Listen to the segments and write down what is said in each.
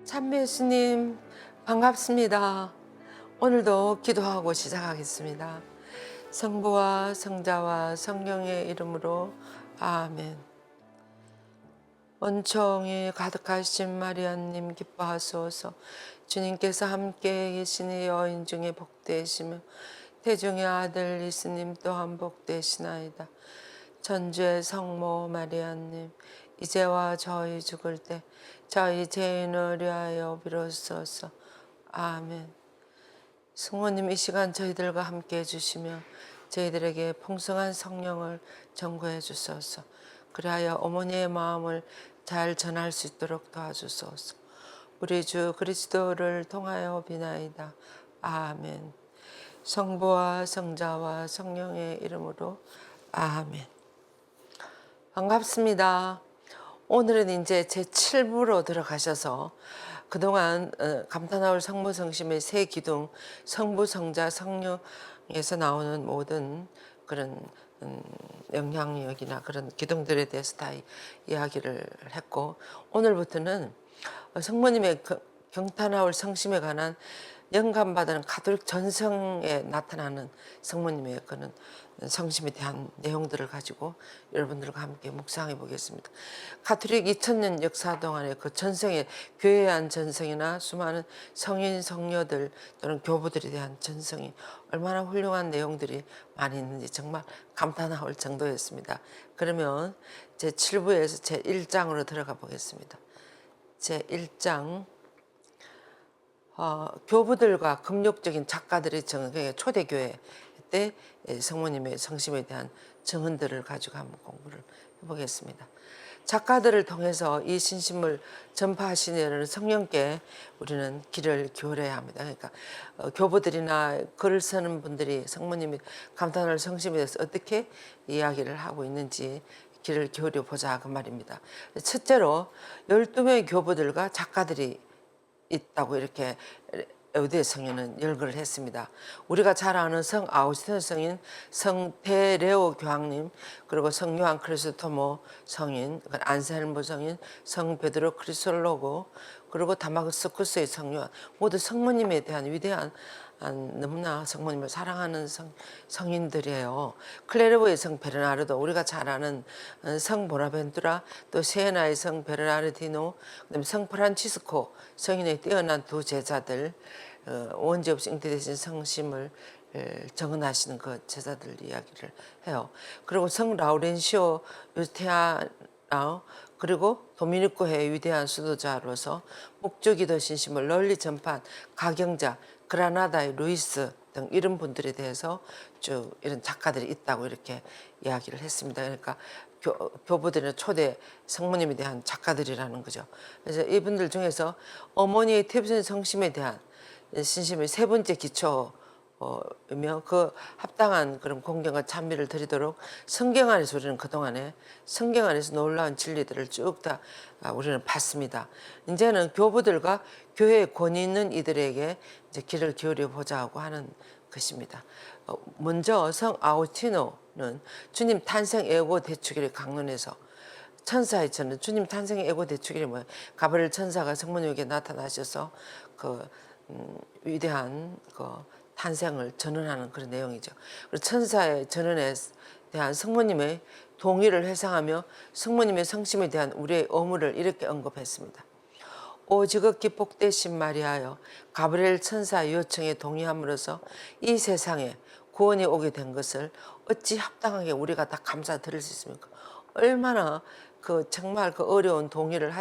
참배 예수님 반갑습니다. 오늘도 기도하고 시작하겠습니다. 성부와 성자와 성령의 이름으로 아멘. 은총이 가득하신 마리아님 기뻐하소서. 주님께서 함께 계시니 여인 중에 복되시며 태중의 아들 예수님 또한 복되시나이다. 천주의 성모 마리아님, 이제와 저희 죽을 때 저희 죄인을 위하여 비로소서. 아멘. 성모님, 이 시간 저희들과 함께 해주시며 저희들에게 풍성한 성령을 전구해 주소서. 그리하여 어머니의 마음을 잘 전할 수 있도록 도와주소서. 우리 주 그리스도를 통하여 비나이다. 아멘. 성부와 성자와 성령의 이름으로 아멘. 반갑습니다. 오늘은 이제 제7부로 들어가셔서 그동안 감탄하올 성모성심의 세 기둥, 성부, 성자, 성령에서 나오는 모든 그런 영향력이나 그런 기둥들에 대해서 다 이야기를 했고, 오늘부터는 성모님의 경탄하올 성심에 관한 영감받은 가톨릭 전성에 나타나는 성모님의 그런 성심에 대한 내용들을 가지고 여러분들과 함께 묵상해 보겠습니다. 가톨릭 2000년 역사 동안의 그 전성의 교회에 대한 전성이나 수많은 성인 성녀들 또는 교부들에 대한 전성이 얼마나 훌륭한 내용들이 많이 있는지 정말 감탄할 정도였습니다. 그러면 제 7부에서 제 1장으로 들어가 보겠습니다. 제 1장 교부들과 금욕적인 작가들의 증언, 초대교회 때 성모님의 성심에 대한 증언들을 가지고 한번 공부를 해보겠습니다. 작가들을 통해서 이 신심을 전파하시는 성령께 우리는 귀를 기울여야 합니다. 그러니까 교부들이나 글을 쓰는 분들이 성모님이 감탄할 성심에 대해서 어떻게 이야기를 하고 있는지 귀를 기울여 보자 그 말입니다. 첫째로 12명의 교부들과 작가들이 있다고 이렇게 에우대 성인은 열거를 했습니다. 우리가 잘 아는 성 아우구스티노 성인, 성 데레오 교황님, 그리고 성 요한 크리스토모 성인, 안셀모 성인, 성 베드로 크리솔로고, 그리고 다마스쿠스의 성 요한, 모두 성모님에 대한 위대한 너무나 성모님을 사랑하는 성인들이에요. 클레르보의 성 베르나르도, 우리가 잘 아는 성 보나벤투라, 또 시에나의 성 베르나르디노, 그다음에 성 프란치스코 성인의 뛰어난 두 제자들, 원죄 없이 잉태되신 성심을 정언하시는 그 제자들 이야기를 해요. 그리고 성 라우렌시오 유테아나, 그리고 도미니코의 위대한 수도자로서 목주기도 신심을 널리 전파한 가경자, 그라나다의 루이스 등 이런 분들에 대해서 쭉 이런 작가들이 있다고 이렇게 이야기를 했습니다. 그러니까 교부들의 초대 성모님에 대한 작가들이라는 거죠. 그래서 이분들 중에서 어머니의 태부신 성심에 대한 신심의 세 번째 기초 며 그 합당한 그런 공경과 찬미를 드리도록 성경 안에서 우리는 그동안에 성경 안에서 놀라운 진리들을 쭉 다 우리는 봤습니다. 이제는 교부들과 교회에 권위 있는 이들에게 이제 귀를 기울여 보자고 하는 것입니다. 먼저 성 아우구스티노는 주님 탄생 애고 대축일을 강론해서 천사의 저는 주님 탄생의 애고 대축일이 뭐예요? 가브리엘 천사가 성모님에게 나타나셔서 그 위대한 그 탄생을 전언하는 그런 내용이죠. 그리고 천사의 전언에 대한 성모님의 동의를 회상하며 성모님의 성심에 대한 우리의 의무를 이렇게 언급했습니다. 오 지극히 복되신 마리아여, 가브리엘 천사의 요청에 동의함으로써 이 세상에 구원이 오게 된 것을 어찌 합당하게 우리가 다 감사드릴 수 있습니까? 얼마나 정말 어려운 동의를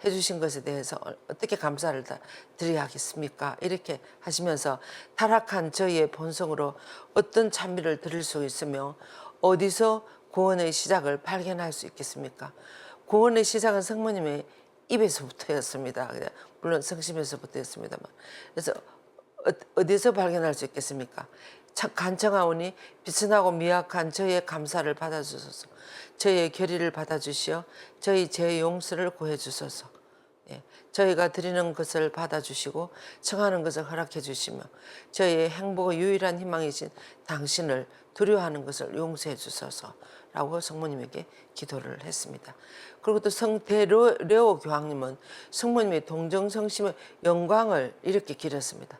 해주신 것에 대해서 어떻게 감사를 다 드려야 하겠습니까? 이렇게 하시면서 타락한 저희의 본성으로 어떤 찬미를 드릴 수 있으며 어디서 구원의 시작을 발견할 수 있겠습니까? 구원의 시작은 성모님의 입에서부터였습니다. 물론 성심에서부터였습니다만. 그래서 어디서 발견할 수 있겠습니까? 간청하오니 비천하고 미약한 저희의 감사를 받아주소서. 저희의 결의를 받아주시어 저희 죄의 용서를 구해주소서. 예, 저희가 드리는 것을 받아주시고 청하는 것을 허락해 주시며 저희의 행복의 유일한 희망이신 당신을 두려워하는 것을 용서해 주소서 라고 성모님에게 기도를 했습니다. 그리고 또 성대레오 교황님은 성모님의 동정성심의 영광을 이렇게 기렸습니다.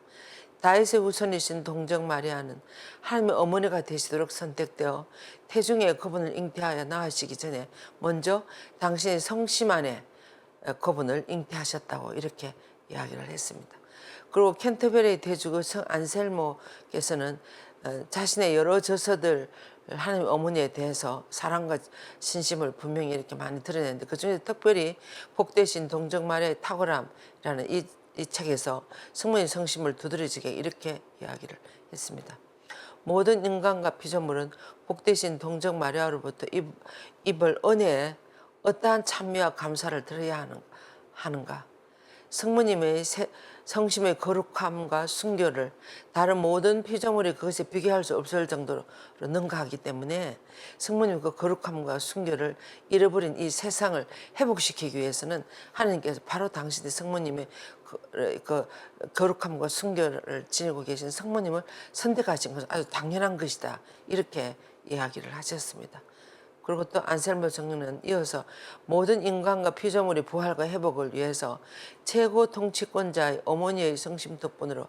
다윗의 후손이신 동정 마리아는 하나님의 어머니가 되시도록 선택되어 태중에 그분을 잉태하여 낳으시기 전에 먼저 당신의 성심 안에 그분을 잉태하셨다고 이렇게 이야기를 했습니다. 그리고 캔터베리 대주교 성 안셀모께서는 자신의 여러 저서들 하나님 어머니에 대해서 사랑과 신심을 분명히 이렇게 많이 드러냈는데 그중에 특별히 복되신 동정 마리아의 탁월함이라는 이 책에서 성모님 성심을 두드러지게 이렇게 이야기를 했습니다. 모든 인간과 피조물은 복되신 동정 마리아로부터 입을 은혜에 어떠한 찬미와 감사를 드려야 하는가. 성모님의 성심의 거룩함과 순결을 다른 모든 피조물이 그것에 비교할 수 없을 정도로 능가하기 때문에 성모님 그 거룩함과 순결을 잃어버린 이 세상을 회복시키기 위해서는 하나님께서 바로 당신의 성모님의 그 거룩함과 순결을 지니고 계신 성모님을 선택하신 것은 아주 당연한 것이다. 이렇게 이야기를 하셨습니다. 그리고 또 안셀모 성령은 이어서 모든 인간과 피조물의 부활과 회복을 위해서 최고 통치권자의 어머니의 성심 덕분으로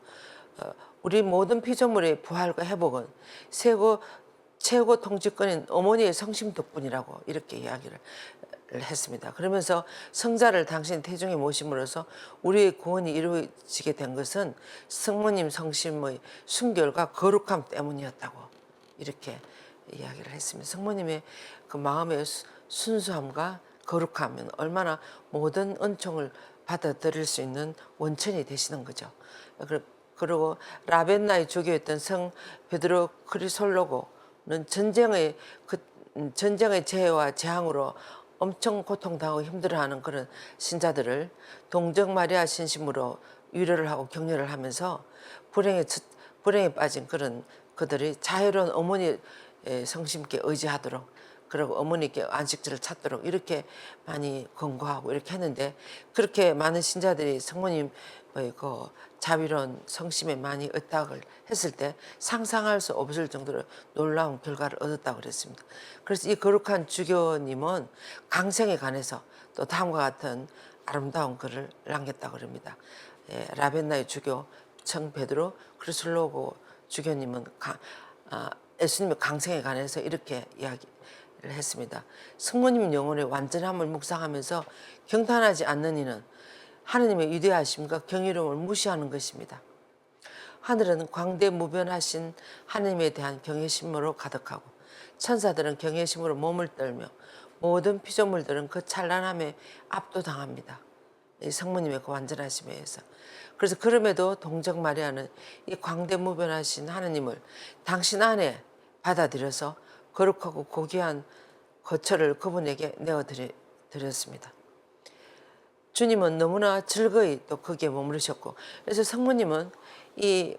우리 모든 피조물의 부활과 회복은 최고 통치권인 어머니의 성심 덕분이라고 이렇게 이야기를 했습니다. 그러면서 성자를 당신 태중에 모심으로써 우리의 구원이 이루어지게 된 것은 성모님 성심의 순결과 거룩함 때문이었다고 이렇게 이야기를 했습니다. 성모님의 그 마음의 순수함과 거룩함은 얼마나 모든 은총을 받아들일 수 있는 원천이 되시는 거죠. 그리고 라벤나의 주교였던 성 베드로 크리솔로고는 전쟁의 재해와 재앙으로 엄청 고통당하고 힘들어하는 그런 신자들을 동정 마리아 신심으로 위로를 하고 격려를 하면서 불행에 빠진 그들이 자유로운 어머니 성심께 의지하도록 그리고 어머니께 안식처를 찾도록 이렇게 많이 권고하고 이렇게 했는데 그렇게 많은 신자들이 성모님의 그 자비로운 성심에 많이 의탁을 했을 때 상상할 수 없을 정도로 놀라운 결과를 얻었다고 그랬습니다. 그래서 이 거룩한 주교님은 강생에 관해서 또 다음과 같은 아름다운 글을 남겼다고 합니다. 라벤나의 주교 청 베드로 크리솔로고 주교님은 예수님의 강생에 관해서 이렇게 이야기를 했습니다. 성모님 영혼의 완전함을 묵상하면서 경탄하지 않는 이는 하느님의 위대하심과 경이로움을 무시하는 것입니다. 하늘은 광대무변하신 하느님에 대한 경외심으로 가득하고 천사들은 경외심으로 몸을 떨며 모든 피조물들은 그 찬란함에 압도당합니다. 이 성모님의 그 완전하심에 의해서. 그래서 그럼에도 동정 마리아는 이 광대무변하신 하느님을 당신 안에 받아들여서 거룩하고 고귀한 거처를 그분에게 내어드렸습니다. 주님은 너무나 즐거이 또 거기에 머무르셨고 그래서 성모님은 이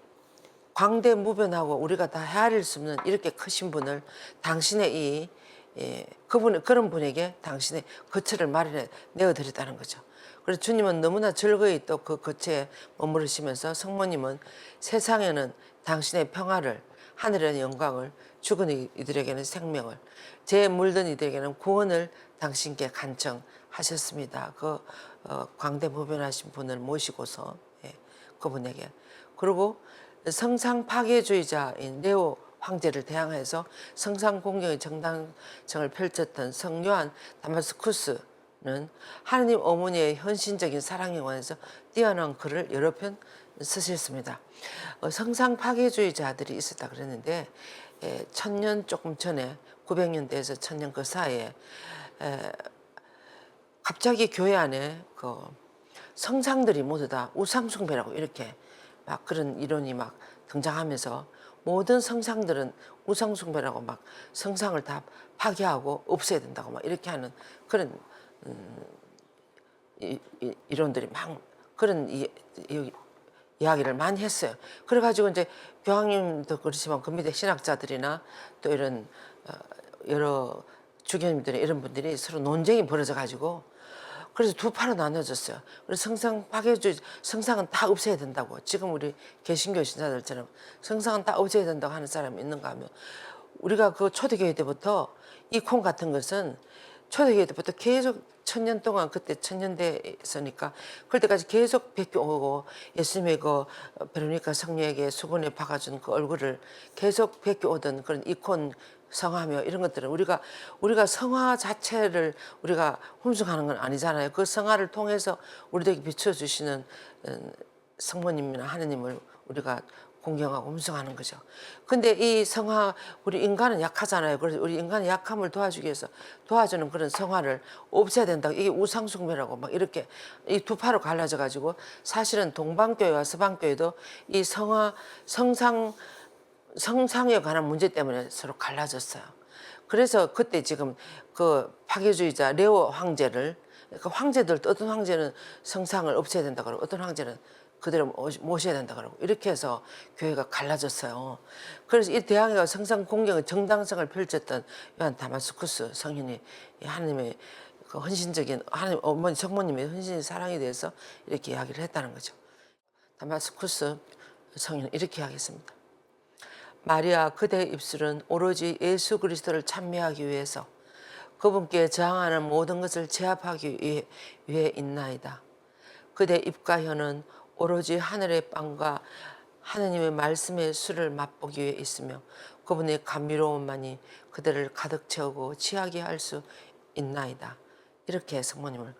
광대무변하고 우리가 다 헤아릴 수 없는 이렇게 크신 분을 당신의 그런 분에게 당신의 거처를 마련해 내어드렸다는 거죠. 그래서 주님은 너무나 즐거이 또 그 거처에 머무르시면서 성모님은 세상에는 당신의 평화를 하늘의 영광을 죽은 이들에게는 생명을 죄에 물든 이들에게는 구원을 당신께 간청하셨습니다. 그 광대무변하신 분을 모시고서 그분에게 그리고 성상 파괴주의자인 네오 황제를 대항해서 성상 공경의 정당성을 펼쳤던 성 요한 다마스쿠스는 하느님 어머니의 헌신적인 사랑에 관해서 뛰어난 글을 여러 편 쓰셨습니다. 성상 파괴주의자들이 있었다 그랬는데 1000년 조금 전에 900년대에서 1000년 그 사이에 갑자기 교회 안에 그 성상들이 모두 다 우상숭배라고 이렇게 막 그런 이론이 막 등장하면서 모든 성상들은 우상숭배라고 막 성상을 다 파괴하고 없애야 된다고 막 이렇게 하는 그런 이론들이 막 그런 이야기를 많이 했어요. 그래가지고 이제 교황님도 그렇지만 그 밑에 신학자들이나 또 이런 여러 주교님들이 이런 분들이 서로 논쟁이 벌어져가지고 그래서 두 파로 나눠졌어요. 그래서 성상 파괴주의, 성상은 다 없애야 된다고. 지금 우리 개신교 신자들처럼 성상은 다 없애야 된다고 하는 사람이 있는가 하면 우리가 그 초대교회 때부터 이콘 같은 것은 초대교회 때부터 계속 1000년 동안 그때 천년대였으니까 그럴 때까지 계속 베껴오고 예수님의 그 베로니카 성녀에게 수건에 박아준 그 얼굴을 계속 베껴오던 그런 이콘 성화며 이런 것들은 우리가 성화 자체를 우리가 훔쳐가는 건 아니잖아요. 그 성화를 통해서 우리에게 비춰주시는 성모님이나 하느님을 우리가 공경하고 음성하는 거죠. 근데 이 성화, 우리 인간은 약하잖아요. 그래서 우리 인간의 약함을 도와주기 위해서 도와주는 그런 성화를 없애야 된다고. 이게 우상숭배라고 막 이렇게 이 두 파로 갈라져 가지고 사실은 동방교회와 서방교회도 이 성화, 성상에 관한 문제 때문에 서로 갈라졌어요. 그래서 그때 지금 그 파괴주의자 레오 황제를, 그 황제들도 어떤 황제는 성상을 없애야 된다 그러고 어떤 황제는 그대로 모셔야 된다 그러고 이렇게 해서 교회가 갈라졌어요. 그래서 이 대항해가 성상 공경의 정당성을 펼쳤던 요한 다마스쿠스 성인이 하나님의 그 헌신적인 하나님 어머니 성모님의 헌신의 사랑에 대해서 이렇게 이야기를 했다는 거죠. 다마스쿠스 성인은 이렇게 이야기했습니다. 마리아 그대의 입술은 오로지 예수 그리스도를 찬미하기 위해서 그분께 저항하는 모든 것을 제압하기 위해 있나이다. 그대 입과 혀는 오로지 하늘의 빵과 하느님의 말씀의 술을 맛보기 위해 있으며 그분의 감미로움만이 그대를 가득 채우고 취하게 할 수 있나이다. 이렇게 성모님을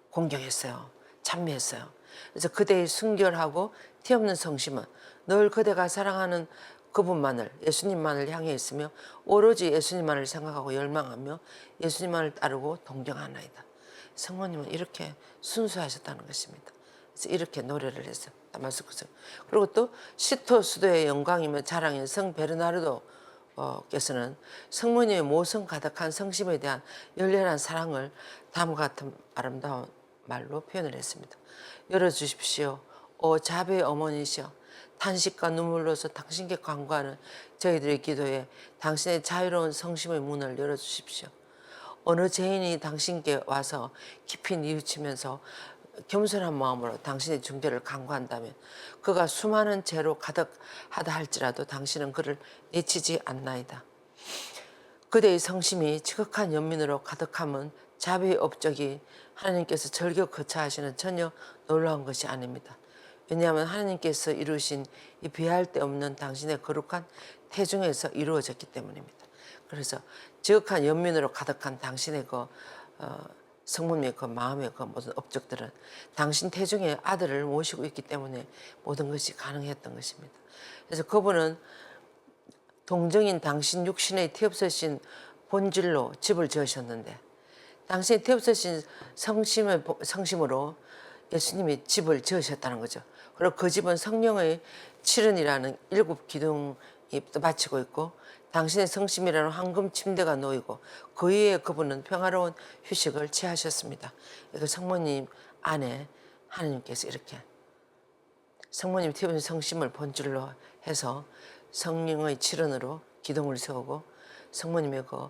공경했어요. 찬미했어요. 그래서 그대의 순결하고 티없는 성심은 늘 그대가 사랑하는 그분만을, 예수님만을 향해 있으며 오로지 예수님만을 생각하고 열망하며 예수님만을 따르고 동경하나이다. 성모님은 이렇게 순수하셨다는 것입니다. 그래서 이렇게 노래를 했어요. 다마스쿠스. 그리고 또 시토 수도의 영광이며 자랑인 성 베르나르도 께서는 성모님의 모성 가득한 성심에 대한 열렬한 사랑을 다음과 같은 아름다운 말로 표현을 했습니다. 열어주십시오. 오 자베의 어머니시여, 탄식과 눈물로서 당신께 간구하는 저희들의 기도에 당신의 자유로운 성심의 문을 열어주십시오. 어느 죄인이 당신께 와서 깊이 뉘우치면서 겸손한 마음으로 당신의 중재를 간구한다면 그가 수많은 죄로 가득하다 할지라도 당신은 그를 내치지 않나이다. 그대의 성심이 지극한 연민으로 가득함은 자비의 업적이 하나님께서 절겨 거처하시는 전혀 놀라운 것이 아닙니다. 왜냐하면 하나님께서 이루신 이 비할 데 없는 당신의 거룩한 태중에서 이루어졌기 때문입니다. 그래서 지극한 연민으로 가득한 당신의 그 성모님의 그 마음의 그 모든 업적들은 당신 태중에 아들을 모시고 있기 때문에 모든 것이 가능했던 것입니다. 그래서 그분은 동정인 당신 육신의 티없으신 본질로 집을 지으셨는데 당신의 티없으신 성심으로 예수님이 집을 지으셨다는 거죠. 그리고 그 집은 성령의 칠은이라는 7 기둥이 바치고 있고 당신의 성심이라는 황금 침대가 놓이고 그 위에 그분은 평화로운 휴식을 취하셨습니다. 그 성모님 안에 하나님께서 이렇게 성모님 티없는 성심을 본질로 해서 성령의 칠은으로 기둥을 세우고 성모님의 그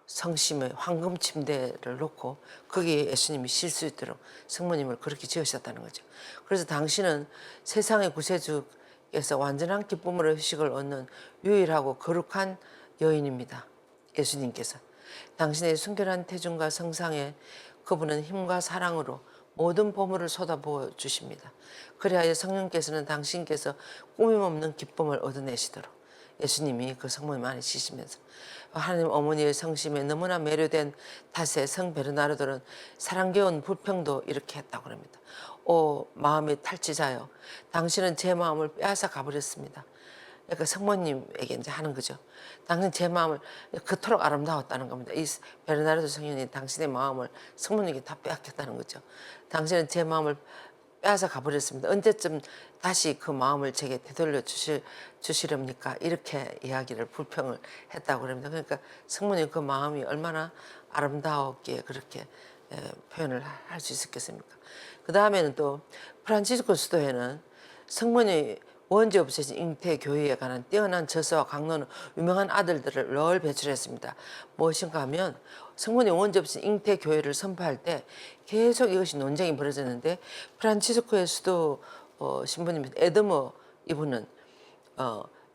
성심의 황금 침대를 놓고 거기에 예수님이 쉴 수 있도록 성모님을 그렇게 지으셨다는 거죠. 그래서 당신은 세상의 구세주께서 완전한 기쁨으로 휴식을 얻는 유일하고 거룩한 여인입니다. 예수님께서 당신의 순결한 태중과 성상에 그분은 힘과 사랑으로 모든 보물을 쏟아부어 주십니다. 그리하여 성령께서는 당신께서 꾸밈없는 기쁨을 얻어내시도록 예수님이 그 성모님 안에 쉬시면서 하나님 어머니의 성심에 너무나 매료된 탓에 성 베르나르도는 사랑겨운 불평도 이렇게 했다고 합니다. 오 마음의 탈취자여, 당신은 제 마음을 빼앗아 가버렸습니다. 그러니까 성모님에게 이제 하는 거죠. 당신 제 마음을 그토록 아름다웠다는 겁니다. 이 베르나르도 성인이 당신의 마음을 성모님에게 다 빼앗겼다는 거죠. 당신은 제 마음을 빼앗아 가버렸습니다. 언제쯤 다시 그 마음을 제게 되돌려 주시렵니까? 이렇게 이야기를 불평을 했다고 합니다. 그러니까 성모님 그 마음이 얼마나 아름다웠기에 그렇게 표현을 할 수 있었겠습니까? 그 다음에는 또 프란치스코 수도에는 성모님 원죄 없으신 잉태 교회에 관한 뛰어난 저서와 강론은 유명한 아들들을 늘 배출했습니다. 무엇인가 하면 성모님 원죄 없으신 잉태 교회를 선포할 때 계속 이것이 논쟁이 벌어졌는데 프란치스코의 수도 신부님 에드머 이분은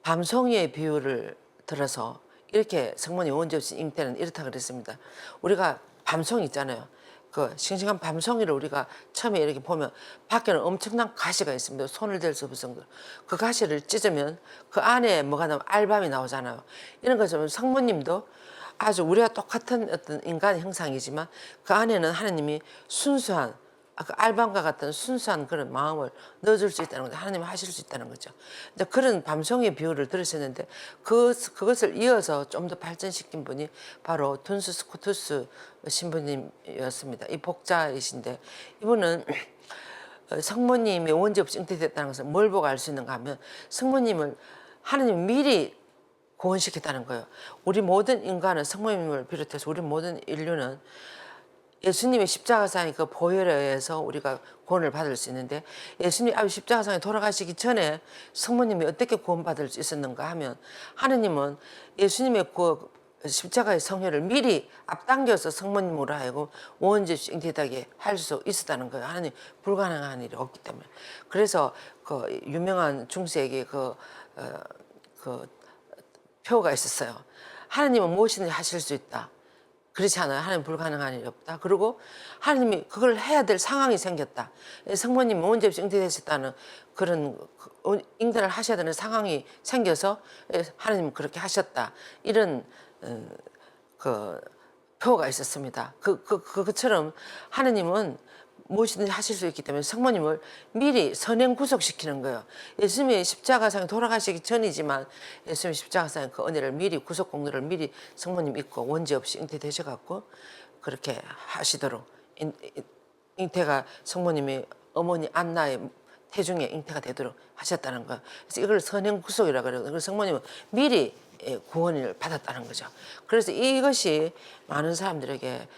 밤송이의 비유를 들어서 이렇게 성모님 원죄 없이 잉태는 이렇다 그랬습니다. 우리가 밤송 있잖아요. 그 싱싱한 밤송이를 우리가 처음에 이렇게 보면 밖에는 엄청난 가시가 있습니다. 손을 댈 수 없을 정도로. 그 가시를 찢으면 그 안에 뭐가 나오면 알밤이 나오잖아요. 이런 것처럼 성모님도 아주 우리와 똑같은 어떤 인간 형상이지만 그 안에는 하나님이 순수한 그 알밤과 같은 순수한 그런 마음을 넣어줄 수 있다는 거죠. 하나님이 하실 수 있다는 거죠. 이제 그런 밤송이 비유를 들으셨는데 그것을 이어서 좀 더 발전시킨 분이 바로 둔스 스코투스 신부님이었습니다. 이 복자이신데 이분은 성모님이 원죄 없이 잉태됐다는 것을 뭘 보고 알 수 있는가 하면 성모님을 하나님이 미리 구원시켰다는 거예요. 우리 모든 인간은 성모님을 비롯해서 우리 모든 인류는 예수님의 십자가상의 그 보혈에 의해서 우리가 구원을 받을 수 있는데 예수님 십자가상에 돌아가시기 전에 성모님이 어떻게 구원받을 수 있었는가 하면 하느님은 예수님의 그 십자가의 성혈을 미리 앞당겨서 성모님으로 하여금 원죄 없이 잉태되게 할 수 있었다는 거예요. 하나님 불가능한 일이 없기 때문에. 그래서 그 유명한 중세에게 그 표가 있었어요. 하나님은 무엇이든지 하실 수 있다. 그렇지 않아요. 하나님 불가능한 일이 없다. 그리고 하나님이 그걸 해야 될 상황이 생겼다. 성모님이 원죄 없이 잉태되셨다는 그런 잉태를 하셔야 되는 상황이 생겨서 하나님은 그렇게 하셨다. 이런 그 표가 있었습니다. 그것처럼 하나님은 무엇이든지 하실 수 있기 때문에 성모님을 미리 선행 구속시키는 거예요. 예수님이 십자가상에 돌아가시기 전이지만 예수님이 십자가상에 그 은혜를 미리 구속 공로를 미리 성모님 믿고 원죄 없이 잉태되셔갖고 그렇게 하시도록 잉태가 성모님이 어머니 안나의 태중에 잉태가 되도록 하셨다는 거예요. 그래서 이걸 선행 구속이라고 그래요. 그래서 성모님은 미리 구원을 받았다는 거죠. 그래서 이것이 많은 사람들에게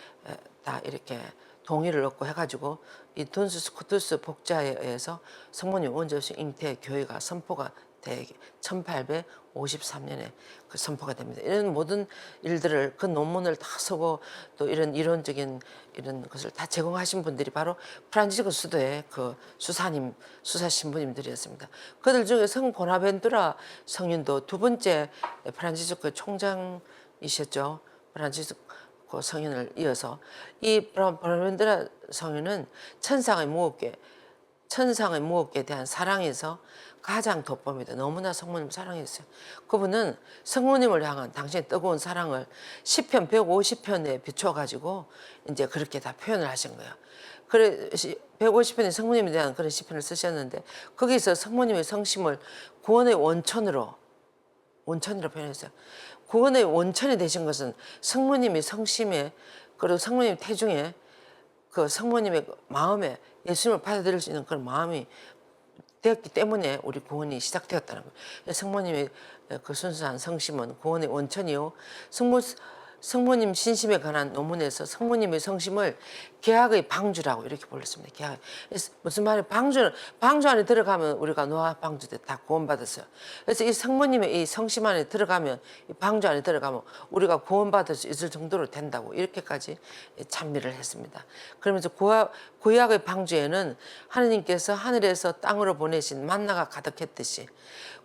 다 이렇게 동의를 얻고 해가지고 이 둔스 스코투스 복자에 의해서 성모님 원죄 없이 잉태 교회가 선포가 되게 1853년에 그 선포가 됩니다. 이런 모든 일들을 그 논문을 다 쓰고 또 이런 이론적인 이런 것을 다 제공하신 분들이 바로 프란치스코 수도의 그 수사 신부님들이었습니다. 그들 중에 성 보나벤투라 성인도 두 번째 프란치스코 총장이셨죠. 프란치스코 성인을 이어서 이 보나벤투라 성인은 천상의 무엇에 대한 사랑에서 가장 돋보입니다. 너무나 성모님 사랑했어요. 그분은 성모님을 향한 당신의 뜨거운 사랑을 시편 150편에 비춰가지고 이제 그렇게 다 표현을 하신 거예요. 그래 150편에 성모님에 대한 그런 시편을 쓰셨는데 거기서 성모님의 성심을 구원의 원천으로 표현했어요. 구원의 원천이 되신 것은 성모님의 성심에 그리고 성모님 태중에 그 성모님의 마음에 예수님을 받아들일 수 있는 그런 마음이 되었기 때문에 우리 구원이 시작되었다는 거예요. 성모님의 그 순수한 성심은 구원의 원천이요. 성모님 신심에 관한 논문에서 성모님의 성심을 계약의 방주라고 이렇게 불렀습니다. 계약. 무슨 말이에요? 방주 안에 들어가면 우리가 노아 방주 때 다 구원받았어요. 그래서 이 성모님의 이 성심 안에 들어가면 이 방주 안에 들어가면 우리가 구원받을 수 있을 정도로 된다고 이렇게까지 찬미를 했습니다. 그러면서 구약의 방주에는 하느님께서 하늘에서 땅으로 보내신 만나가 가득했듯이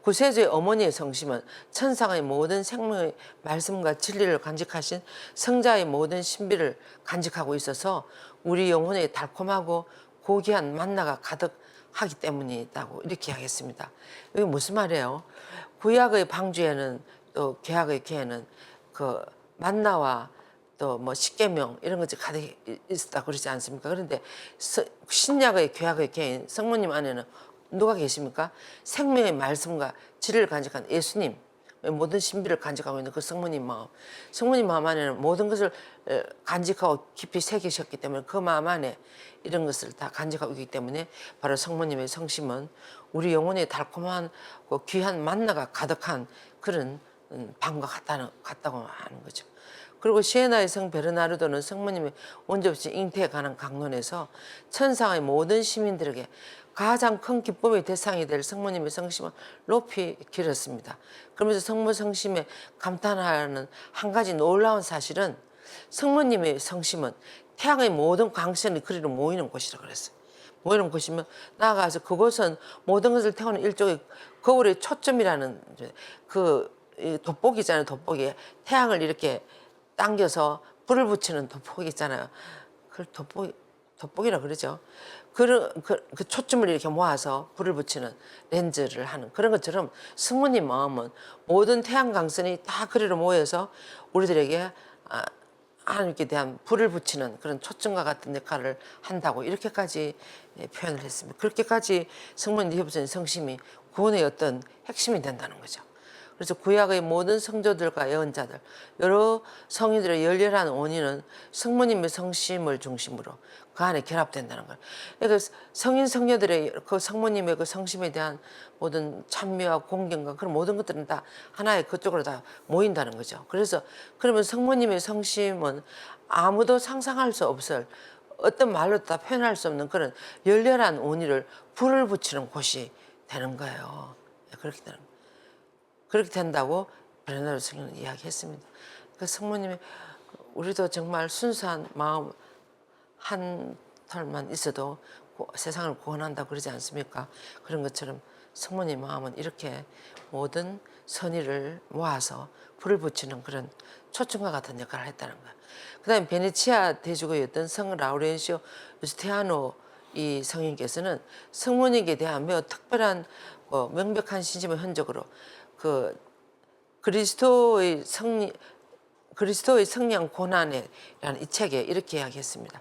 구세주의 어머니의 성심은 천상의 모든 생명의 말씀과 진리를 간직하신 성자의 모든 신비를 간직하고 있어서 우리 영혼에 달콤하고 고귀한 만나가 가득하기 때문이다고 이렇게 하겠습니다. 이게 무슨 말이에요? 구약의 방주에는 또 계약의 계에는 그 만나와 또 뭐 십계명 이런 것이 가득 있었다 그러지 않습니까? 그런데 신약의 계약의 계인 성모님 안에는 누가 계십니까? 생명의 말씀과 진리를 간직한 예수님, 모든 신비를 간직하고 있는 그 성모님 마음 안에는 모든 것을 간직하고 깊이 새기셨기 때문에 그 마음 안에 이런 것을 다 간직하고 있기 때문에 바로 성모님의 성심은 우리 영혼의 달콤한 귀한 만나가 가득한 그런 방과 같다고 하는 거죠. 그리고 시에나의 성 베르나르도는 성모님의 원죄 없이 잉태에 관한 강론에서 천상의 모든 시민들에게 가장 큰 기쁨의 대상이 될 성모님의 성심을 높이 기렸습니다. 그러면서 성모 성심에 감탄하는 한 가지 놀라운 사실은 성모님의 성심은 태양의 모든 광선이 그리로 모이는 곳이라고 그랬어요. 모이는 곳이면 나아가서 그곳은 모든 것을 태우는 일종의 거울의 초점이라는 그 이 돋보기잖아요. 돋보기. 태양을 이렇게 당겨서 불을 붙이는 돋보기 있잖아요. 그걸 돋보기라 그러죠. 그 초점을 이렇게 모아서 불을 붙이는 렌즈를 하는 그런 것처럼 성모님 마음은 모든 태양 강선이 다 그리로 모여서 우리들에게 하나님께 대한 불을 붙이는 그런 초점과 같은 역할을 한다고 이렇게까지 표현을 했습니다. 그렇게까지 성모님 협조의 성심이 구원의 어떤 핵심이 된다는 거죠. 그래서 구약의 모든 성도들과 예언자들, 여러 성인들의 열렬한 원인은 성모님의 성심을 중심으로 그 안에 결합된다는 거예요. 그러니까 성인 성녀들의 그 성모님의 그 성심에 대한 모든 찬미와 공경과 그런 모든 것들은 다 하나의 그쪽으로 다 모인다는 거죠. 그래서 그러면 성모님의 성심은 아무도 상상할 수 없을 어떤 말로 다 표현할 수 없는 그런 열렬한 원인을 불을 붙이는 곳이 되는 거예요. 그렇게 되는 거예요. 그렇게 된다고 베르나르도 성경은 이야기했습니다. 그 성모님이 우리도 정말 순수한 마음 한 털만 있어도 세상을 구원한다고 그러지 않습니까? 그런 것처럼 성모님 마음은 이렇게 모든 선의를 모아서 불을 붙이는 그런 초청과 같은 역할을 했다는 거예요. 그 다음에 베네치아 대주교였던 성 라우렌시오 유스티아노 이 성인께서는 성모님에 대한 매우 특별한 명백한 신심의 흔적으로 그 그리스도의 성령 고난에라는 이 책에 이렇게 이야기했습니다.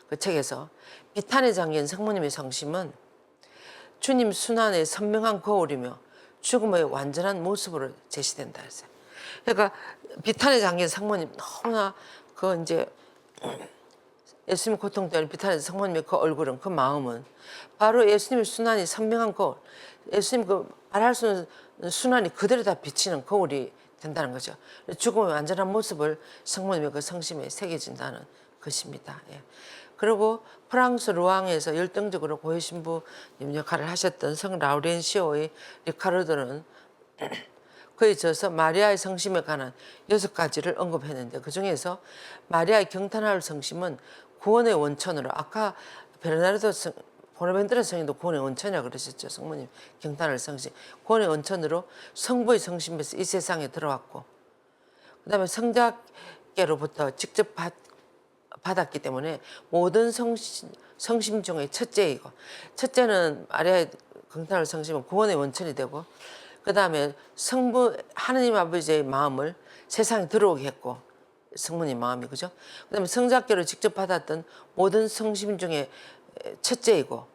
그 책에서 비탄에 잠긴 성모님의 성심은 주님 순환의 선명한 거울이며 죽음의 완전한 모습으로 제시된다 했어요. 그러니까 비탄에 잠긴 성모님 너무나 그 이제 예수님 고통 때문에 비탄에서 성모님의 그 얼굴은 그 마음은 바로 예수님의 순환이 선명한 거울, 예수님 그 말할 수 없는 순환이 그대로 다 비치는 거울이 된다는 거죠. 죽음의 완전한 모습을 성모님의 그 성심에 새겨진다는 것입니다. 예. 그리고 프랑스 루앙에서 열등적으로 고해 신부님 역할을 하셨던 성 라우렌시오의 리카르도는 그에 있어서 마리아의 성심에 관한 6가지를 언급했는데 그중에서 마리아의 경탄할 성심은 구원의 원천으로 아까 보나벤투라 성인도 구원의 원천이라고 그러셨죠. 성모님 경탄할 성심 구원의 원천으로 성부의 성심에서 이 세상에 들어왔고 그 다음에 성자께로부터 직접 받았기 때문에 모든 성심 중에 첫째이고 첫째는 마리아의 경탄할 성심은 구원의 원천이 되고 그 다음에 성부 하느님 아버지의 마음을 세상에 들어오게 했고 성모님 마음이 그죠? 그 다음에 성자께로 직접 받았던 모든 성심 중에 첫째이고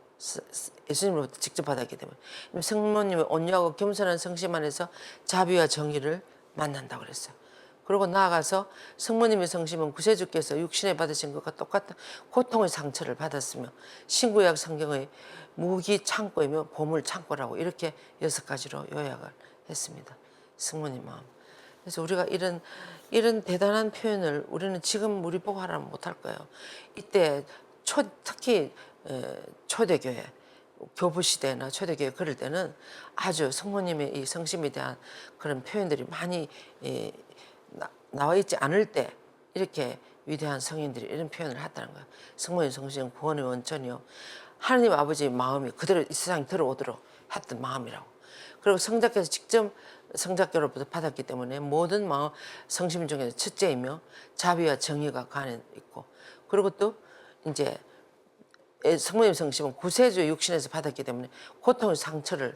예수님으로부터 직접 받았기 때문에 성모님의 온유하고 겸손한 성심 안에서 자비와 정의를 만난다고 그랬어요. 그리고 나아가서 성모님의 성심은 구세주께서 육신에 받으신 것과 똑같은 고통의 상처를 받았으며 신구약 성경의 무기 창고이며 보물 창고라고 이렇게 6가지로 요약을 했습니다. 성모님 마음. 그래서 우리가 이런 대단한 표현을 우리는 지금 우리 보고 하라면 못할 거예요. 이때 특히 초대교회 교부 시대나 초대교회 그럴 때는 아주 성모님의 이 성심에 대한 그런 표현들이 많이 나와 있지 않을 때 이렇게 위대한 성인들이 이런 표현을 했다는 거예요. 성모님 성심은 구원의 원천이요. 하나님 아버지의 마음이 그대로 이 세상에 들어오도록 했던 마음이라고. 그리고 성자께서 직접 성자께로부터 받았기 때문에 모든 마음 성심 중에서 첫째이며 자비와 정의가 그 안에 있고 그리고 또 이제 성모님 성심은 구세주의 육신에서 받았기 때문에 고통의 상처를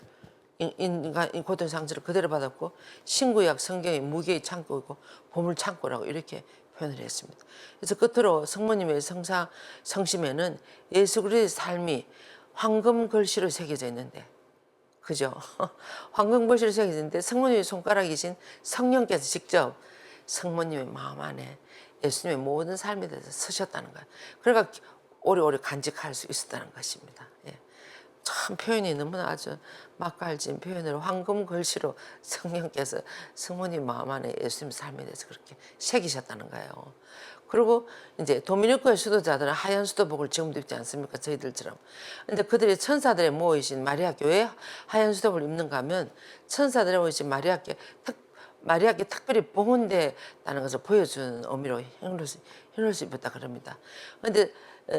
인간 고통의 상처를 그대로 받았고 신구약 성경의 무게의 창고이고 보물 창고라고 이렇게 표현을 했습니다. 그래서 끝으로 성모님의 성심에는 예수 그리스도의 삶이 황금 글씨로 새겨져 있는데 그죠? 황금 글씨로 새겨져 있는데 성모님의 손가락이신 성령께서 직접 성모님의 마음 안에 예수님의 모든 삶에 대해서 쓰셨다는 거예요. 그러니까 오래오래 간직할 수 있었다는 것입니다. 예. 참 표현이 너무나 아주 맛깔진 표현으로 황금 글씨로 성령께서 성모님 마음 안에 예수님 삶에 대해서 그렇게 새기셨다는 거예요. 그리고 이제 도미니코의 수도자들은 하얀 수도복을 지금도 입지 않습니까? 저희들처럼. 근데 그들이 천사들의 모이신 마리아 교회에 하얀 수도복을 입는가 하면 천사들의 모이신 마리아께 특별히 봉헌됐다는 것을 보여주는 의미로 흰옷을 입었다 그럽니다. 그런데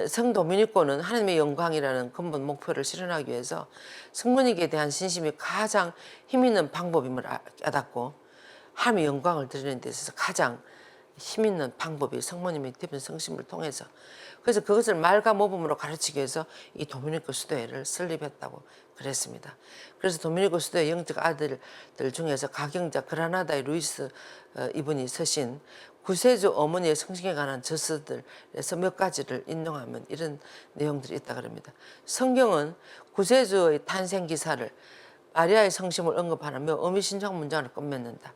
성 도미니코는 하나님의 영광이라는 근본 목표를 실현하기 위해서 성모님에 대한 신심이 가장 힘있는 방법임을 깨닫고 하나님의 영광을 드리는 데 있어서 가장 힘 있는 방법이 성모님의 대변 성심을 통해서, 그래서 그것을 말과 모범으로 가르치기 위해서 이 도미니코 수도회를 설립했다고 그랬습니다. 그래서 도미니코 수도회 영적 아들들 중에서 가경자 그라나다의 루이스 이분이 서신 구세주 어머니의 성신에 관한 저서들에서 몇 가지를 인용하면 이런 내용들이 있다 그럽니다. 성경은 구세주의 탄생 기사를 마리아의 성심을 언급하며 어미신장 문장을 끝맺는다.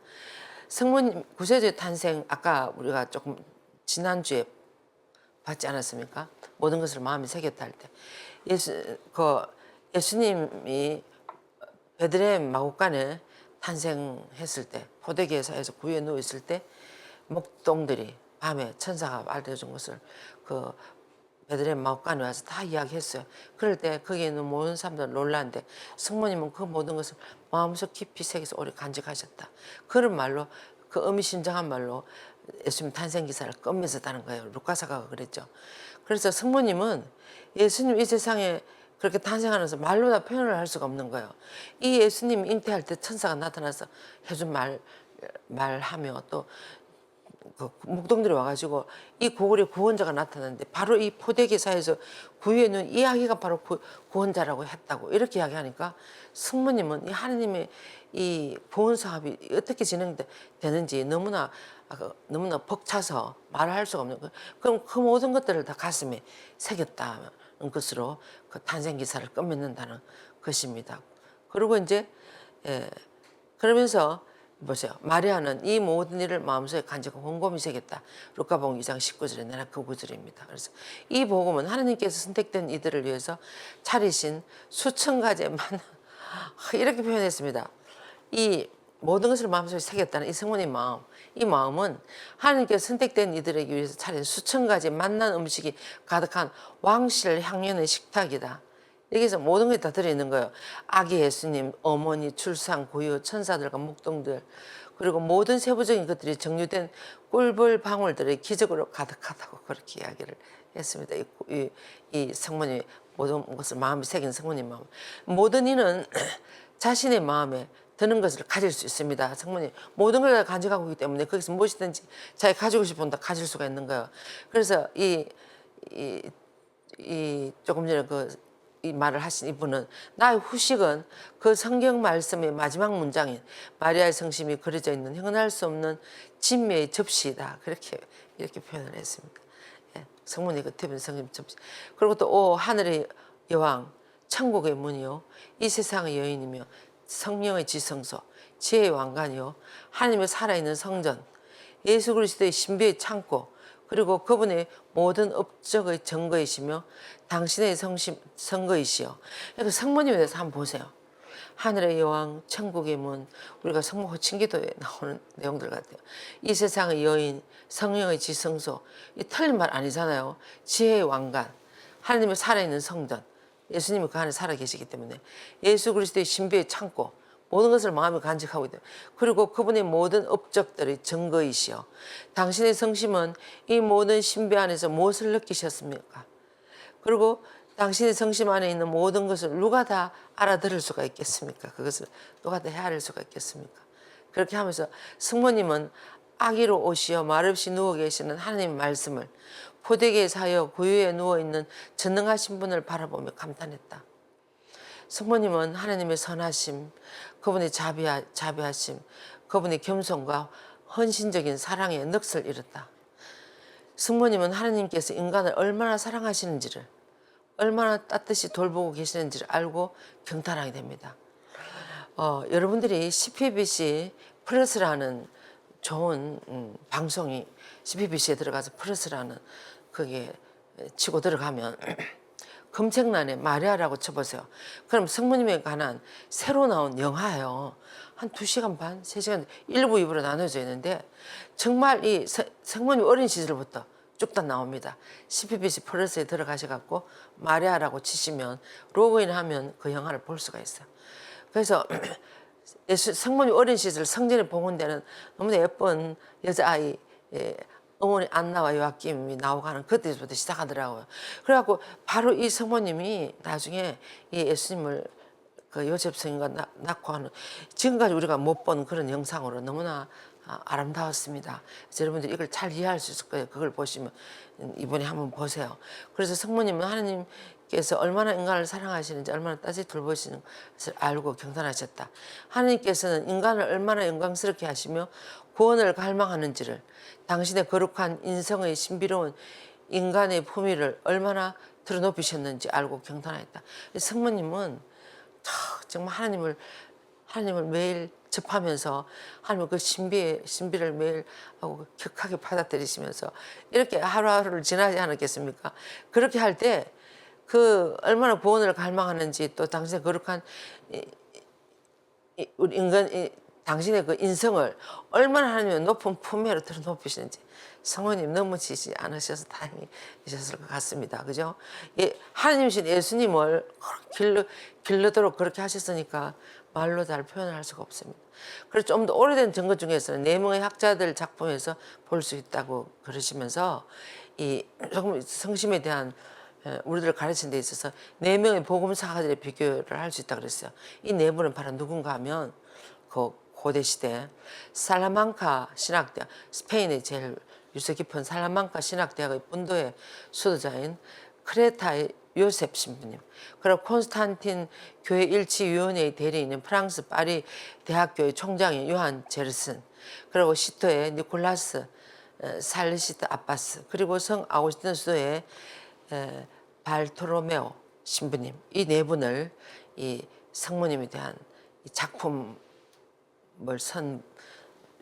성모님 구세주의 탄생, 아까 우리가 조금 지난주에 받지 않았습니까? 모든 것을 마음에 새겼다 할 때 예수님이 베들레헴 마구간에 탄생했을 때, 포대기에서 구유에 누워 있을 때 목동들이 밤에 천사가 알려준 것을 그 베들레헴 마구간에 와서 다 이야기했어요. 그럴 때 거기에 있는 모든 사람들 놀랐는데 성모님은 그 모든 것을 마음속 깊이 새겨서 오래 간직하셨다. 그런 말로, 그 의미심장한 말로 예수님 탄생 기사를 끝맺었다는 거예요. 루카사가 그랬죠. 그래서 성모님은 예수님 이 세상에 그렇게 탄생하면서 말로 다 표현을 할 수가 없는 거예요. 이 예수님 잉태할 때 천사가 나타나서 해준 말하며 또 그 묵동들이 와가지고 이 고골의 구원자가 나타났는데 바로 이 포대기사에서 구유에 있는 이 아기가 바로 구원자라고 했다고 이렇게 이야기하니까 성모님은 이 하나님의 이 구원 사업이 어떻게 진행되는지 너무나 벅차서 말할 수가 없는 거예요. 그럼 그 모든 것들을 다 가슴에 새겼다는 것으로 그 탄생 기사를 끝맺는다는 것입니다. 그리고 이제 그러면서 보세요. 마리아는 이 모든 일을 마음속에 간직하고 곰곰이 새겼다. 루카복음 2장 19절에 내나 그 구절입니다. 그래서 이 복음은 하나님께서 선택된 이들을 위해서 차리신 수천 가지의 만나, 이렇게 표현했습니다. 이 모든 것을 마음속에 새겼다는 이 성모의 마음, 이 마음은 하나님께서 선택된 이들에게 위해서 차린 수천 가지 맛난 음식이 가득한 왕실 향연의 식탁이다. 여기서 모든 게 다 들어있는 거예요. 아기 예수님, 어머니, 출산, 고유, 천사들과 목동들, 그리고 모든 세부적인 것들이 정류된 꿀벌 방울들의 기적으로 가득하다고 그렇게 이야기를 했습니다. 이 성모님이 모든 것을 마음에 새긴 성모님 마음. 모든 이는 자신의 마음에 드는 것을 가질 수 있습니다. 성모님 모든 걸 다 간직하고 있기 때문에 거기서 무엇이든지 자기 가지고 싶은 다 가질 수가 있는 거예요. 그래서 조금 전에 이 말을 하신 이분은 나의 후식은 그 성경 말씀의 마지막 문장인 마리아의 성심이 그려져 있는 형언할 수 없는 진미의 접시이다. 이렇게 표현을 했습니다. 예, 성모님 그 대변 성심 접시. 그리고 또 오 하늘의 여왕, 천국의 문이요, 이 세상의 여인이며 성령의 지성소, 지혜의 왕관이요, 하나님의 살아있는 성전, 예수 그리스도의 신비의 창고, 그리고 그분의 모든 업적의 증거이시며 당신의 선거이시여. 그러니까 성모님에 대해서 한번 보세요. 하늘의 여왕, 천국의 문, 우리가 성모 호칭기도에 나오는 내용들 같아요. 이 세상의 여인, 성령의 지성소, 이 틀린 말 아니잖아요. 지혜의 왕관, 하나님의 살아있는 성전, 예수님이 그 안에 살아계시기 때문에 예수 그리스도의 신비의 창고, 모든 것을 마음에 간직하고 있다. 그리고 그분의 모든 업적들의 증거이시여. 당신의 성심은 이 모든 신비 안에서 무엇을 느끼셨습니까? 그리고 당신의 성심 안에 있는 모든 것을 누가 다 알아들을 수가 있겠습니까? 그것을 누가 다 헤아릴 수가 있겠습니까? 그렇게 하면서 성모님은 아기로 오시어 말없이 누워 계시는 하나님의 말씀을 포대기에 사여 구유에 누워있는 전능하신 분을 바라보며 감탄했다. 성모님은 하나님의 선하심, 그분의 자비하심, 그분의 겸손과 헌신적인 사랑의 넋을 잃었다. 성모님은 하나님께서 인간을 얼마나 사랑하시는지를, 얼마나 따뜻이 돌보고 계시는지를 알고 경탄하게 됩니다. 여러분들이 CPBC 플러스라는 좋은 방송이 CPBC에 들어가서 플러스라는 거기에 치고 들어가면 검색란에 마리아라고 쳐보세요. 그럼 성모님에 관한 새로 나온 영화예요. 한 2시간 반, 3시간 1부, 2부로 나눠져 있는데 정말 이 성모님 어린 시절부터 쭉 다 나옵니다. CPBC 플러스에 들어가셔갖고 마리아라고 치시면 로그인 하면 그 영화를 볼 수가 있어요. 그래서 성모님 어린 시절 성전에 봉헌되는 너무나 예쁜 여자아이, 어머니 안나와 요아김이 나오고 하는 그때부터 시작하더라고요. 그래갖고 바로 이 성모님이 나중에 이 예수님을 그 요셉 성인과 낳고 하는, 지금까지 우리가 못 본 그런 영상으로 너무나 아름다웠습니다. 그래서 여러분들이 이걸 잘 이해할 수 있을 거예요. 그걸 보시면 이번에 한번 보세요. 그래서 성모님은 하나님께서 얼마나 인간을 사랑하시는지 얼마나 따뜻히 돌보시는 것을 알고 경탄하셨다. 하나님께서는 인간을 얼마나 영광스럽게 하시며 구원을 갈망하는지를, 당신의 거룩한 인성의 신비로운 인간의 품위를 얼마나 드러높이셨는지 알고 경탄하였다. 성모님은 정말 하나님을 매일 접하면서 하나님 그 신비를 매일 하고 격하게 받아들이시면서 이렇게 하루하루를 지나지 않았겠습니까? 그렇게 할 때 그 얼마나 구원을 갈망하는지, 또 당신의 거룩한 우리 인간 당신의 그 인성을 얼마나 하나님의 높은 품위로 드러높이시는지 성모님 넘어지지 않으셔서 다행이셨을 것 같습니다. 그죠? 예, 하나님이신 예수님을 길르도록 그렇게 하셨으니까 말로 잘 표현할 수가 없습니다. 그래서 좀 더 오래된 증거 중에서는 네 명의 학자들 작품에서 볼 수 있다고 그러시면서 이 성심에 대한 우리들을 가르치는 데 있어서 네 명의 복음사가들의 비교를 할 수 있다고 그랬어요. 이 네 분은 바로 누군가 하면 그 고대 시대 살라망카 신학대학, 스페인의 제일 유서 깊은 살라망카 신학대학의 본도의 수도자인 크레타의 요셉 신부님, 그리고 콘스탄틴 교회 일치위원회의 대리인인 프랑스 파리 대학교의 총장인 요한 제르슨, 그리고 시토의 니콜라스 살리시트 아바스, 그리고 성 아우구스틴 수도의 발토로메오 신부님, 이 네 분을 이 성모님에 대한 이 작품을 선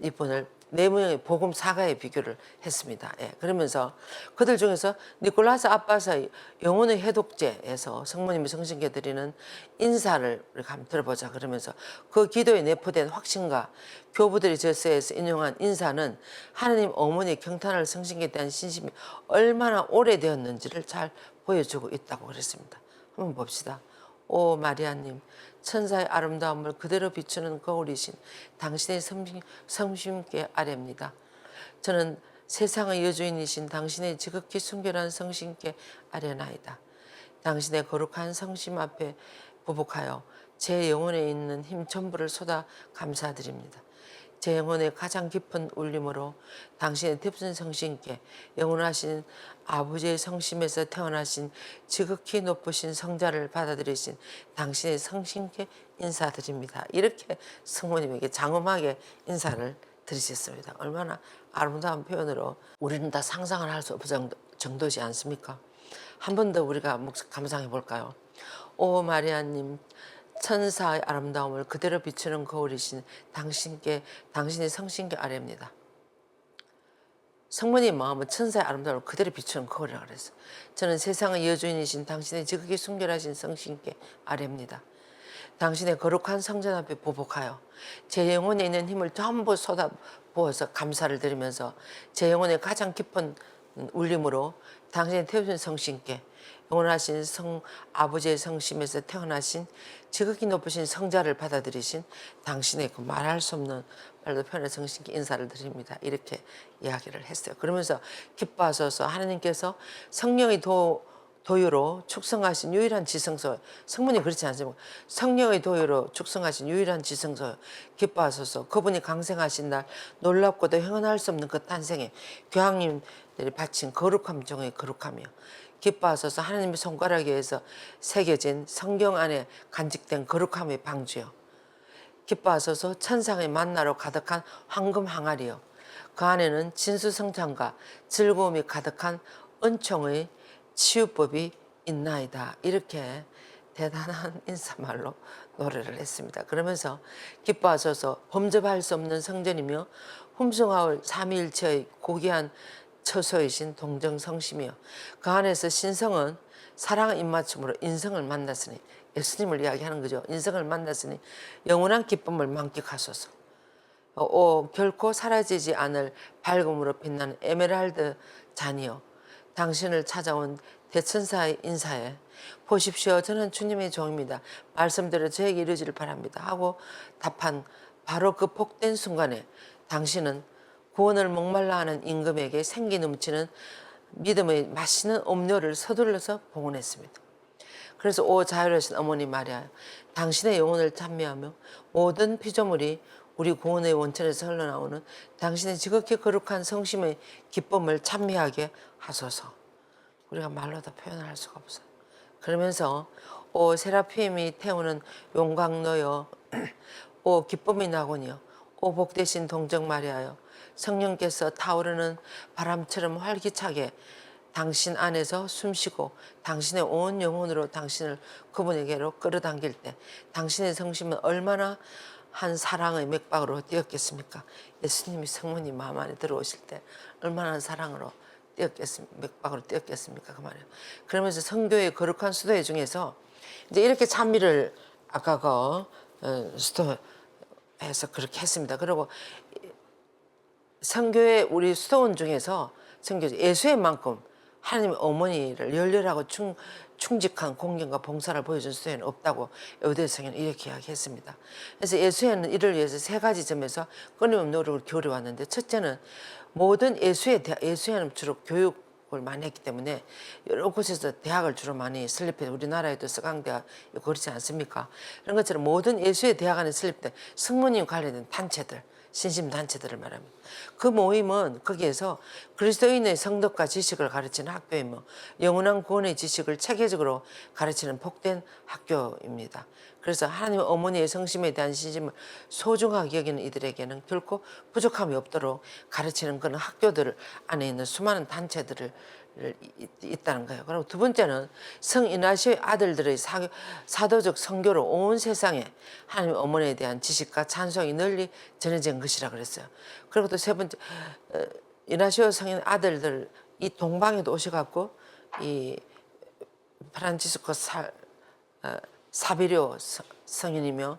이분을 네 명의 복음 사가에 비교를 했습니다. 예, 그러면서 그들 중에서 니콜라스 아빠사의 영혼의 해독제에서 성모님이 성신께 드리는 인사를 우리가 한번 들어보자. 그러면서 그 기도에 내포된 확신과 교부들이 저서에서 인용한 인사는 하나님 어머니 경탄할 성신께 대한 신심이 얼마나 오래되었는지를 잘 보여주고 있다고 그랬습니다. 한번 봅시다. 오 마리아님, 천사의 아름다움을 그대로 비추는 거울이신 당신의 성심께 아뢰입니다. 저는 세상의 여주인이신 당신의 지극히 순결한 성신께 아뢰나이다. 당신의 거룩한 성심 앞에 부복하여 제 영혼에 있는 힘 전부를 쏟아 감사드립니다. 제 영혼의 가장 깊은 울림으로 당신의 깊은 성신께 영원하신 아버지의 성심에서 태어나신 지극히 높으신 성자를 받아들이신 당신의 성신께 인사드립니다. 이렇게 성모님에게 장엄하게 인사를 드리셨습니다. 얼마나 아름다운 표현으로 우리는 다 상상을 할 수 없을 정도지 않습니까? 한 번 더 우리가 감상해 볼까요? 오 마리아님, 천사의 아름다움을 그대로 비추는 거울이신 당신의 성신께 아뢰입니다. 성모님 마음은 천사의 아름다움을 그대로 비추는 거울이라고 그랬어요. 저는 세상의 여주인이신 당신의 지극히 순결하신 성신께 아뢰입니다. 당신의 거룩한 성전 앞에 보복하여 제 영혼에 있는 힘을 전부 쏟아부어서 감사를 드리면서 제 영혼의 가장 깊은 울림으로 당신의 태우신 성신께 영원하신 아버지의 성심에서 태어나신 지극히 높으신 성자를 받아들이신 당신의 그 말할 수 없는 말로 표현할 성신께 인사를 드립니다. 이렇게 이야기를 했어요. 그러면서 기뻐하셔서 하나님께서 성령의 도유로 축성하신 유일한 지성소, 성문이 그렇지 않습니까? 성령의 도유로 축성하신 유일한 지성소 기뻐하셔서 그분이 강생하신 날 놀랍고도 행언할 수 없는 그 탄생에 교황님들이 바친 거룩함 중의 거룩함이요. 기뻐하셔서 하나님의 손가락에서 새겨진 성경 안에 간직된 거룩함의 방주요. 기뻐하셔서 천상의 만나로 가득한 황금 항아리요. 그 안에는 진수성찬과 즐거움이 가득한 은총의 치유법이 있나이다. 이렇게 대단한 인사말로 노래를 했습니다. 그러면서 기뻐하셔서 범접할 수 없는 성전이며 훔숭아올 삼위일체의 고귀한 처소이신 동정성심이요. 그 안에서 신성은 사랑의 입맞춤으로 인성을 만났으니, 예수님을 이야기하는 거죠. 인성을 만났으니 영원한 기쁨을 만끽하소서. 결코 사라지지 않을 밝음으로 빛나는 에메랄드 잔이요. 당신을 찾아온 대천사의 인사에 보십시오. 저는 주님의 종입니다. 말씀대로 저에게 이루어지를 바랍니다. 하고 답한 바로 그 복된 순간에 당신은 구원을 목말라 하는 임금에게 생기 넘치는 믿음의 맛있는 음료를 서둘러서 봉헌했습니다. 그래서 오 자유로우신 어머니 마리아, 당신의 영혼을 찬미하며 모든 피조물이 우리 구원의 원천에서 흘러나오는 당신의 지극히 거룩한 성심의 기쁨을 찬미하게 하소서. 우리가 말로 다 표현할 수가 없어요. 그러면서 오 세라핌이 태우는 용광로여 오 기쁨이 나군요. 오 복되신 동정 마리아여 성령께서 타오르는 바람처럼 활기차게 당신 안에서 숨쉬고 당신의 온 영혼으로 당신을 그분에게로 끌어당길 때 당신의 성심은 얼마나 한 사랑의 맥박으로 뛰었겠습니까? 예수님이 성모님 마음 안에 들어오실 때 얼마나 사랑으로 맥박으로 뛰었겠습니까? 그 말이에요. 그러면서 성교의 거룩한 수도회 중에서 이제 이렇게 찬미를 아까 수도에서 그렇게 했습니다. 그리고 성교회 우리 수도원 중에서 성교 예수회만큼 하나님의 어머니를 열렬하고 충직한 공경과 봉사를 보여준 수도회는 없다고 에우대성에는 이렇게 이야기했습니다. 그래서 예수회는 이를 위해서 세 가지 점에서 끊임없는 노력을 기울여 왔는데 첫째는 모든 예수회는 주로 교육을 많이 했기 때문에 여러 곳에서 대학을 주로 많이 설립해서 우리나라에도 서강대학 그렇지 않습니까? 이런 것처럼 모든 예수회 대학 안에 설립된 성모님 관련된 단체들 신심단체들을 말합니다. 그 모임은 거기에서 그리스도인의 성덕과 지식을 가르치는 학교이며 영원한 구원의 지식을 체계적으로 가르치는 복된 학교입니다. 그래서 하나님 어머니의 성심에 대한 신심을 소중하게 여기는 이들에게는 결코 부족함이 없도록 가르치는 그런 학교들 안에 있는 수많은 단체들을 있다는 거예요. 그리고 두 번째는 성이나시오의 아들들의 사도적 선교로 온 세상에 하나님 어머니에 대한 지식과 찬송이 널리 전해진 것이라 그랬어요. 그리고 또 세 번째 이나시오 성인 아들들 이 동방에도 오셔갖고 이 프란치스코 사비료 성인이며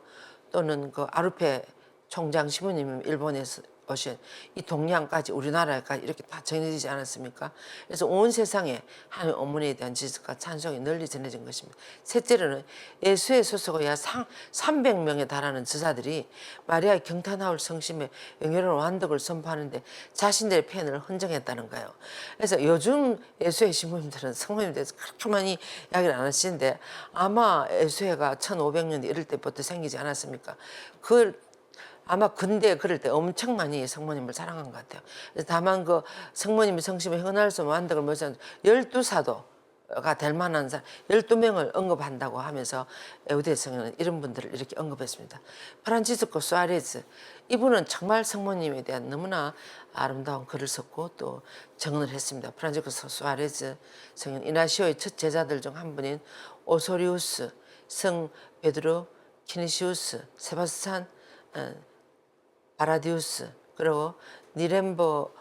또는 그 아루페 총장 시부님이 일본에서 오신 이 동양까지 우리나라까지 이렇게 다 전해지지 않았습니까? 그래서 온 세상에 하나님 어머니에 대한 지식과 찬송이 널리 전해진 것입니다. 셋째로는 예수의 소속의 약 300명에 달하는 지사들이 마리아의 경탄하울 성심에 영예로운 완덕을 선포하는데 자신들의 펜을 헌정했다는 거예요. 그래서 요즘 예수의 신부님들은 성모님에 대해서 그렇게 많이 이야기를 안 하시는데 아마 예수회가 1500년 이럴 때부터 생기지 않았습니까? 아마 근대 그럴 때 엄청 많이 성모님을 사랑한 것 같아요. 다만 그 성모님이 성심에 흔할수 완덕을 모신 12사도가 될 만한 사람 12명을 언급한다고 하면서 에우대성에는 이런 분들을 이렇게 언급했습니다. 프란치스코 수아레즈 이분은 정말 성모님에 대한 너무나 아름다운 글을 썼고 또 정언을 했습니다. 프란치스코 수아레즈 성인 이나시오의 첫 제자들 중 한 분인 오소리우스, 성 베드로 키니시우스, 세바스찬 바라디우스 그리고 니렌버그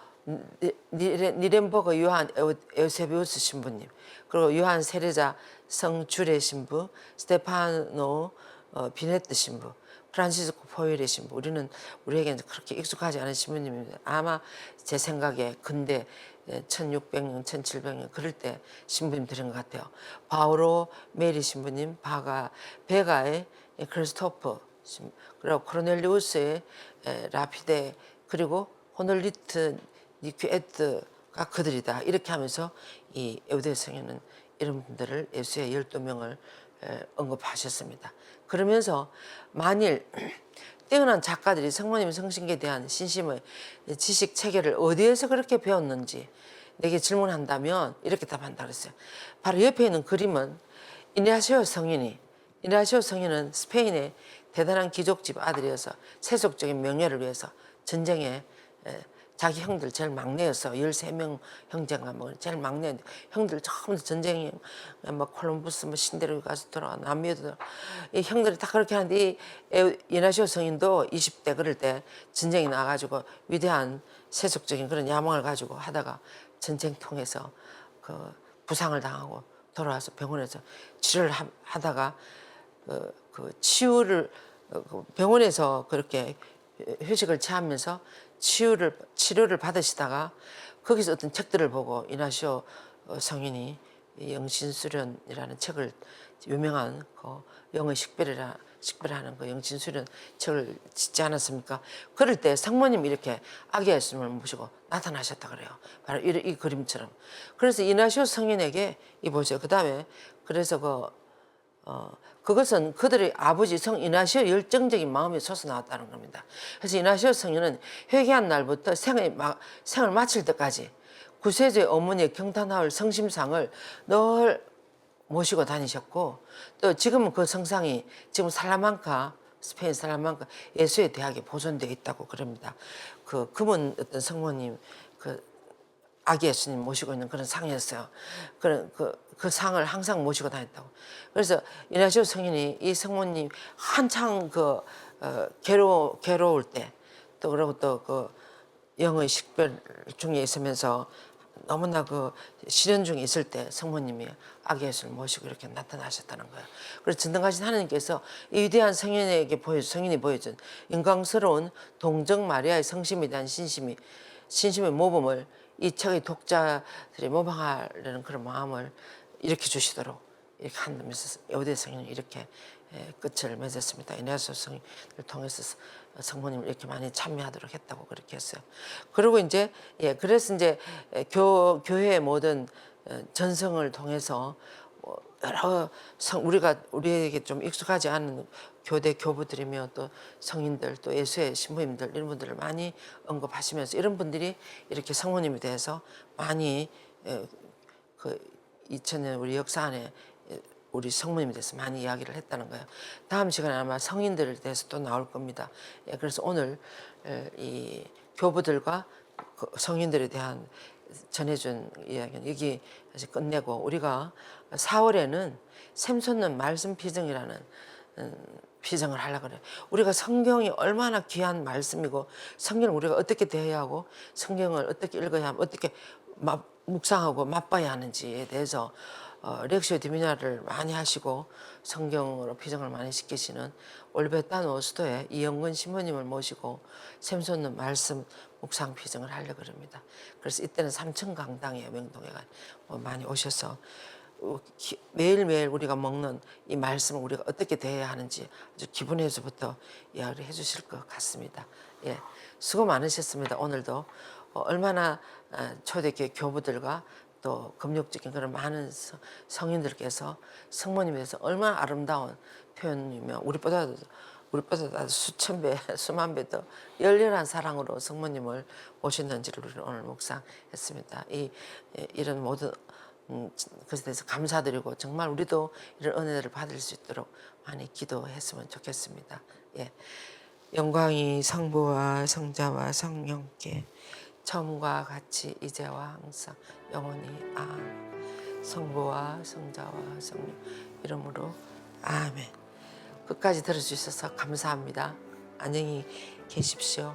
요한 에우세비우스 신부님 그리고 요한 세례자 성주레 신부 스테파노 비네트 신부 프란시스코 포일의 신부 우리에게는 그렇게 익숙하지 않은 신부님입니다. 아마 제 생각에 근대 1600년 1700년 그럴 때 신부님 들은 것 같아요. 바오로 메리 신부님 베가의 크리스토퍼 그리고 코르넬리우스의 라피데 그리고 호놀리트 니큐에트가 그들이다 이렇게 하면서 이 에우대성에는 이런 분들을 예수의 12명을 언급하셨습니다. 그러면서 만일 뛰어난 작가들이 성모님 성신계에 대한 신심의 지식 체계를 어디에서 그렇게 배웠는지 내게 질문한다면 이렇게 답한다 그랬어요. 바로 옆에 있는 그림은 이나시오 성인은 스페인의 대단한 귀족집 아들이어서 세속적인 명예를 위해서 전쟁에 자기 형들 제일 막내여서 13명 형제가 뭐 제일 막내인데 형들 처음부터 전쟁에 막 콜럼부스 뭐 신대륙에 가서 돌아가 남미에도 돌아가 이 형들이 다 그렇게 하는데 이 이나시오 성인도 20대 그럴 때 전쟁이 나가지고 위대한 세속적인 그런 야망을 가지고 하다가 전쟁 통해서 그 부상을 당하고 돌아와서 병원에서 치료를 하다가 그 치유를 병원에서 그렇게 휴식을 취하면서 치료를 받으시다가 거기서 어떤 책들을 보고 이나시오 성인이 영신수련이라는 책을 유명한 그 영의 식별하는 그 영신수련 책을 짓지 않았습니까? 그럴 때 성모님이 이렇게 아기 예수님을 모시고 나타나셨다 그래요. 바로 이 그림처럼. 그래서 이나시오 성인에게 이 보세요. 그 다음에 그래서 그것은 그들의 아버지 성 이나시오 열정적인 마음이 솟아나왔다는 겁니다. 그래서 이나시오 성인은 회개한 날부터 생을 마칠 때까지 구세주의 어머니의 경탄하올 성심상을 늘 모시고 다니셨고, 또 지금은 그 성상이 지금 살라망카, 스페인 살라망카 예수의 대학에 보존되어 있다고 그럽니다. 그 금은 어떤 성모님, 그 아기 예수님 모시고 있는 그런 상이었어요. 그 상을 항상 모시고 다녔다고. 그래서 이나시오 성인이 이 성모님 한창 괴로울 때, 또 그리고 또 그 영의 식별 중에 있으면서 너무나 그 시련 중에 있을 때 성모님이 아기 예수를 모시고 이렇게 나타나셨다는 거예요. 그래서 전능하신 하나님께서 이 위대한 성인이 보여준 영광스러운 동정 마리아의 성심에 대한 신심의 모범을 이 책의 독자들이 모방하려는 그런 마음을 일으켜 주시도록 이렇게 한다면서 여우대 성인은 이렇게 끝을 맺었습니다. 이나시오 성인을 통해서 성모님을 이렇게 많이 참여하도록 했다고 그렇게 했어요. 그리고 이제 그래서 이제 교회의 모든 전성을 통해서 여러 우리에게 좀 익숙하지 않은 교대 교부들이며 또 성인들 또 예수의 신부님들 이런 분들을 많이 언급하시면서 이런 분들이 이렇게 성모님에 대해서 많이 그 2000년 우리 역사 안에 우리 성모님에 대해서 많이 이야기를 했다는 거예요. 다음 시간에 아마 성인들에 대해서 또 나올 겁니다. 그래서 오늘 이 교부들과 그 성인들에 대한 전해준 이야기는 여기 끝내고, 우리가 4월에는 샘솟는 말씀 피정이라는 피정을 하려고 그래요. 우리가 성경이 얼마나 귀한 말씀이고 성경을 우리가 어떻게 대해야 하고 성경을 어떻게 읽어야 하고 어떻게 묵상하고 맛봐야 하는지에 대해서 렉시오 디비나를 많이 하시고 성경으로 피정을 많이 시키시는 올베타노 수도에 이영근 신부님을 모시고 샘솟는 말씀 묵상 피정을 하려고 합니다. 그래서 이때는 3층 강당에 명동에 많이 오셔서 매일매일 우리가 먹는 이 말씀을 우리가 어떻게 대해야 하는지 아주 기본에서부터 이야기를 해 주실 것 같습니다. 수고 많으셨습니다. 오늘도 얼마나 초대교회 교부들과 또 금욕적인 그런 많은 성인들께서 성모님에 대해서 얼마나 아름다운 표현이며 우리보다도 수천 배, 수만 배 더 열렬한 사랑으로 성모님을 모셨는지를 우리는 오늘 묵상했습니다. 이런 모든 것에 대해서 감사드리고 정말 우리도 이런 은혜를 받을 수 있도록 많이 기도했으면 좋겠습니다. 영광이 성부와 성자와 성령께 처음과 같이 이제와 항상 영원히 아멘. 성부와 성자와 성령 이름으로 아멘. 끝까지 들어주셔서 감사합니다. 안녕히 계십시오.